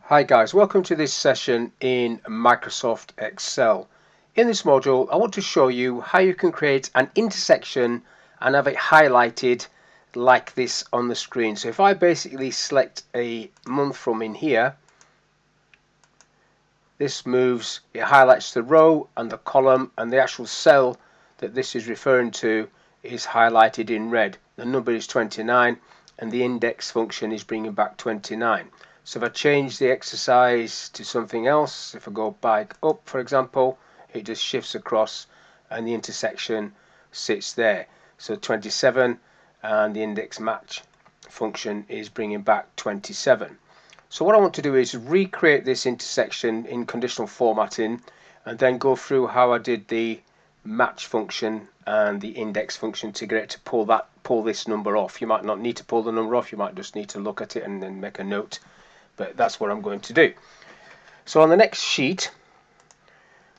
Hi guys, welcome to this session in Microsoft Excel. In this module, I want to show you how you can create an intersection and have it highlighted like this on the screen. So if I basically select a month from in here, this moves, it highlights the row and the column, and the actual cell that this is referring to is highlighted in red. The number is 29 and the index function is bringing back 29. So if I change the exercise to something else, if I go back up for example, it just shifts across and the intersection sits there. So 27 and the index match function is bringing back 27. So what I want to do is recreate this intersection in conditional formatting and then go through how I did the match function and the index function to get it to pull this number off. You might not need to pull the number off, you might just need to look at it and then make a note, but that's what I'm going to do. So on the next sheet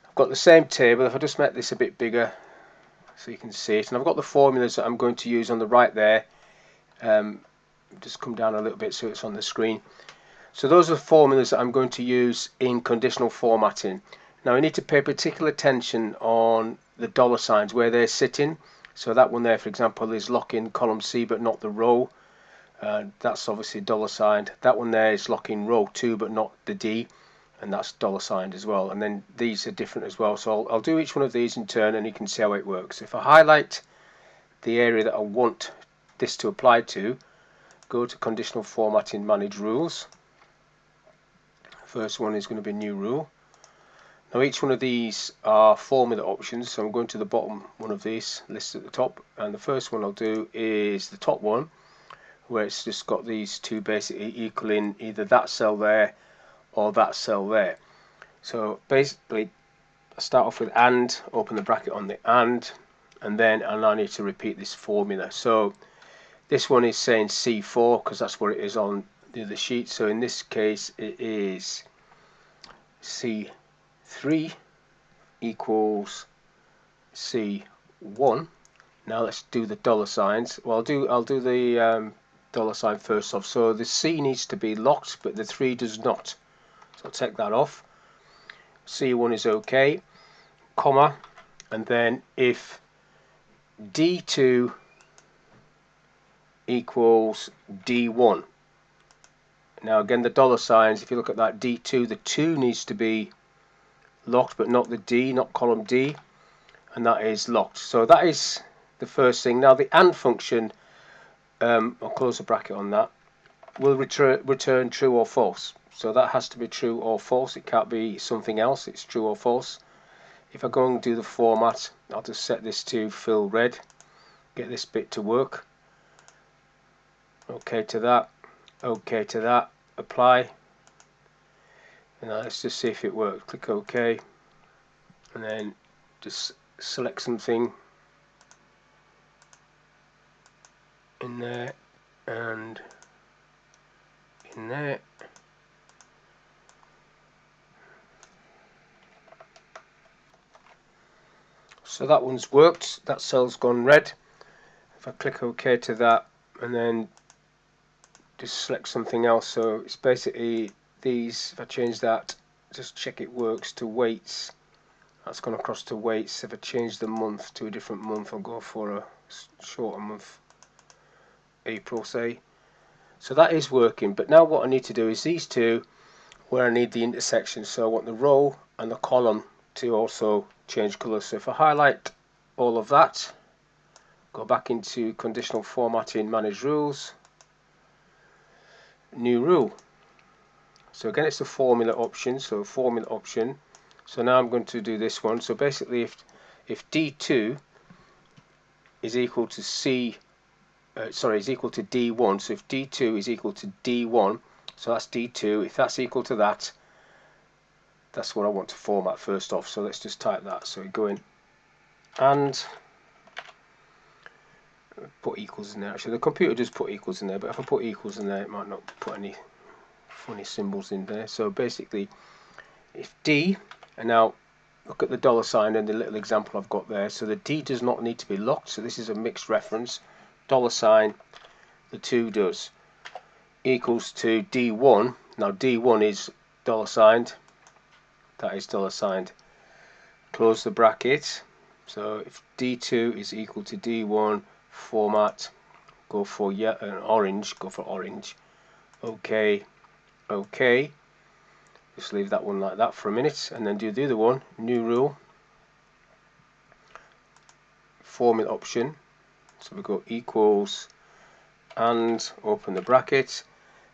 I've got the same table. If I just make this a bit bigger so you can see it, and I've got the formulas that I'm going to use on the right there. Just come down a little bit so it's on the screen. So those are the formulas that I'm going to use in conditional formatting. Now I need to pay particular attention on the dollar signs where they're sitting. So that one there, for example, is lock in column C but not the row. That's obviously dollar signed. That one there is lock in row 2 but not the D, and that's dollar signed as well. And then these are different as well. So I'll do each one of these in turn and you can see how it works. If I highlight the area that I want this to apply to, go to conditional formatting, manage rules. First one is going to be new rule. Now each one of these are formula options, so I'm going to the bottom one of these listed at the top, and the first one I'll do is the top one, where it's just got these two basically equaling either that cell there or that cell there. So basically I start off with and, open the bracket on the and then I now need to repeat this formula. So this one is saying C4 because that's what it is on the other sheet. So in this case it is C3 equals C1. Now let's do the dollar signs. Well, I'll do the dollar sign first off. So the C needs to be locked, but the 3 does not. So I'll take that off. C1 is okay, comma, and then if D2 equals D1. Now again, the dollar signs, if you look at that D2, the 2 needs to be locked but not the D, not column D, and that is locked. So that is the first thing. Now the AND function, I'll close the bracket on that, will return true or false. So that has to be true or false. It can't be something else. It's true or false. If I go and do the format, I'll just set this to fill red, get this bit to work. OK to that, OK to that, apply. And now let's just see if it works. Click OK, and then just select something in there and in there. So that one's worked, that cell's gone red. If I click OK to that and then just select something else, so it's basically these, if I change that, just check it works to weights, that's gone across to weights. If I change the month to a different month, I'll go for a shorter month, April say. So that is working, but now what I need to do is these two where I need the intersection. So I want the row and the column to also change colour. So if I highlight all of that, go back into conditional formatting, manage rules, new rule. So again it's the formula option, so formula option. So now I'm going to do this one. So basically if D2 is equal to is equal to D1, so if D2 is equal to D1, so that's D2, if that's equal to that, that's what I want to format first off. So let's just type that. So we go in and put equals in there. Actually the computer does put equals in there, but if I put equals in there it might not put any funny symbols in there. So basically if D, and now look at the dollar sign and the little example I've got there, so the D does not need to be locked, so this is a mixed reference, dollar sign, the 2 does, equals to D1, Now D1 is $signed, that is $signed. Close the bracket. So if D2 is equal to D1, format, go for orange, go for orange. OK, OK. Just leave that one like that for a minute, and then do the other one. New rule, formula option. So we go equals and open the bracket.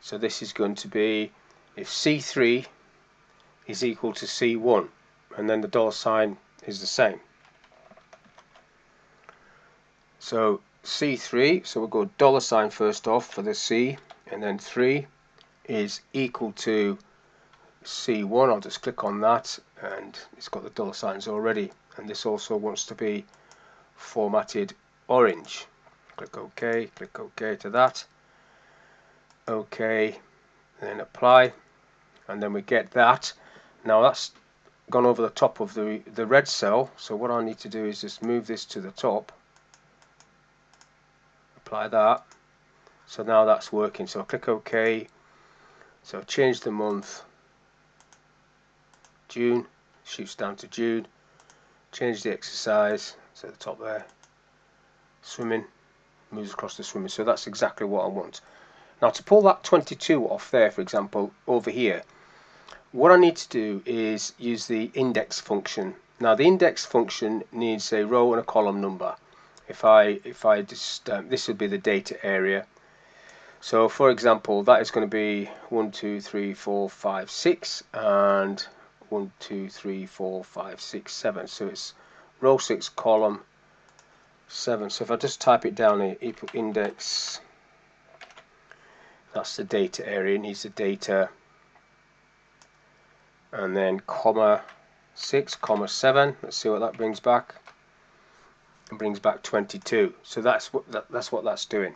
So this is going to be if C3 is equal to C1, and then the $sign is the same. So C3, so we'll go $sign first off for the C, and then 3 is equal to C1. I'll just click on that, and it's got the $signs already. And this also wants to be formatted orange. Click OK to that. OK, then apply, and then we get that. Now that's gone over the top of the red cell, so what I need to do is just move this to the top, apply that. So now that's working, so I'll click OK. So change the month, June, shoots down to June. Change the exercise, so at the top there, swimming, moves across the swimming. So that's exactly what I want. Now to pull that 22 off there, for example, over here, what I need to do is use the index function. Now the index function needs a row and a column number. If I just this would be the data area. So for example, that is going to be 1 2 3 4 5 6 and 1 2 3 4 5 6 7. So it's row 6 column 7. So if I just type it down here, equal index, that's the data area, it needs the data, and then comma 6 comma 7. Let's see what that brings back. It brings back 22. So that's what that's doing.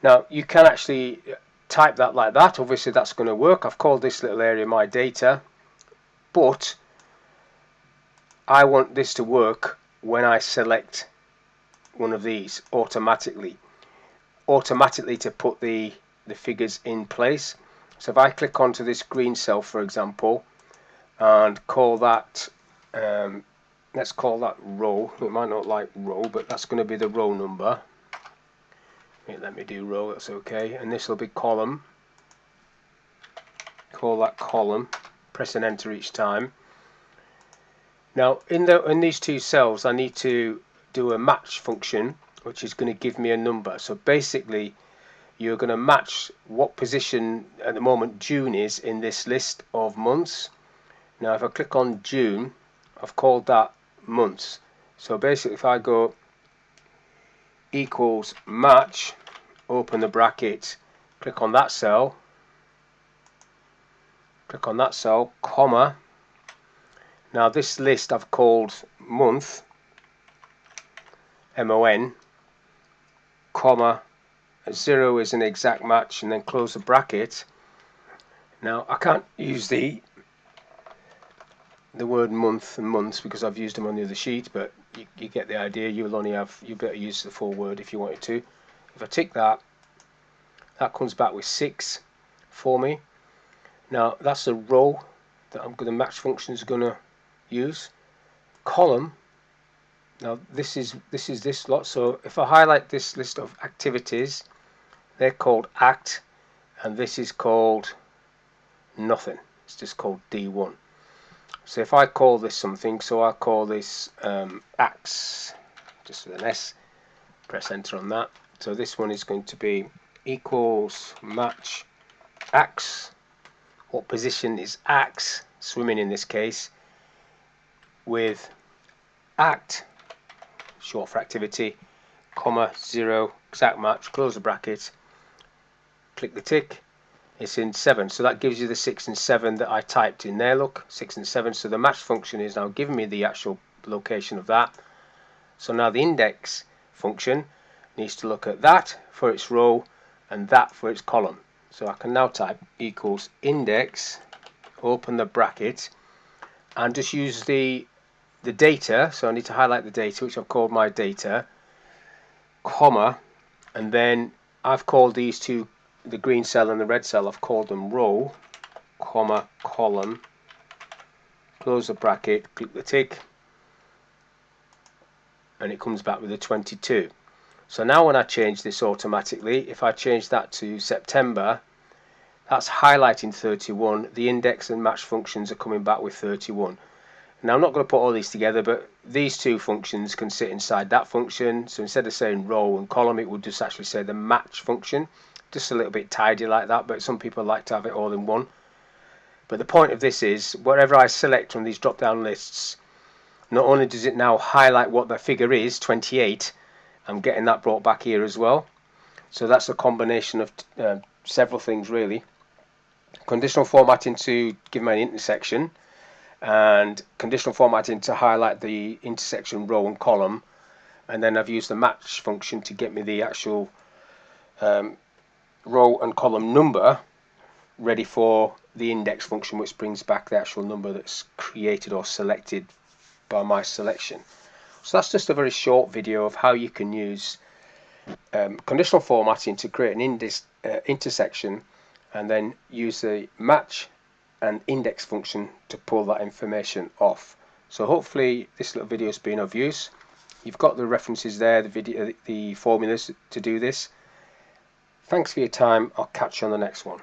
Now you can actually type that like that. Obviously that's going to work. I've called this little area my data, but I want this to work when I select one of these automatically to put the figures in place. So if I click onto this green cell, for example, and call that let's call that row. It might not like row, but that's going to be the row number. Let me do row, that's okay. And this will be column. Call that column. Press and enter each time. Now in these two cells I need to do a match function, which is going to give me a number. So basically you're going to match what position at the moment June is in this list of months. Now if I click on June, I've called that months. So basically if I go equals match, open the bracket, click on that cell, comma. Now this list I've called month, MON, comma, 0 is an exact match, and then close the bracket. Now I can't use the word month and months because I've used them on the other sheet, but you get the idea. You better use the full word if you wanted to. If I tick that, that comes back with 6 for me. Now that's a row that the match function is going to use. Column. Now this is this lot. So if I highlight this list of activities, they're called act, and this is called nothing. It's just called D1. So if I call this something, so I call this acts, just with an S, press enter on that. So this one is going to be equals match acts. What position is acts, swimming in this case, with act, short for activity, comma 0, exact match, close the bracket, click the tick, it's in 7. So that gives you the 6 and 7 that I typed in there. Look, 6 and 7. So the match function is now giving me the actual location of that. So now the index function needs to look at that for its row and that for its column. So I can now type equals index, open the bracket, and just use the data. So I need to highlight the data, which I've called my data, comma, and then I've called these two the green cell and the red cell, I've called them row, comma, column, close the bracket, click the tick, and it comes back with a 22. So now when I change this automatically, if I change that to September, that's highlighting 31. The index and match functions are coming back with 31. Now I'm not going to put all these together, but these two functions can sit inside that function. So instead of saying row and column, it would just actually say the match function. Just a little bit tidy like that, but some people like to have it all in one. But the point of this is, whatever I select from these drop-down lists, not only does it now highlight what the figure is, 28, I'm getting that brought back here as well. So that's a combination of several things really. Conditional formatting to give me an intersection, and conditional formatting to highlight the intersection row and column, and then I've used the match function to get me the actual row and column number ready for the index function, which brings back the actual number that's created or selected by my selection. So that's just a very short video of how you can use conditional formatting to create an intersection, and then use the match and index function to pull that information off. So hopefully this little video has been of use. You've got the references there, the formulas to do this. Thanks for your time. I'll catch you on the next one.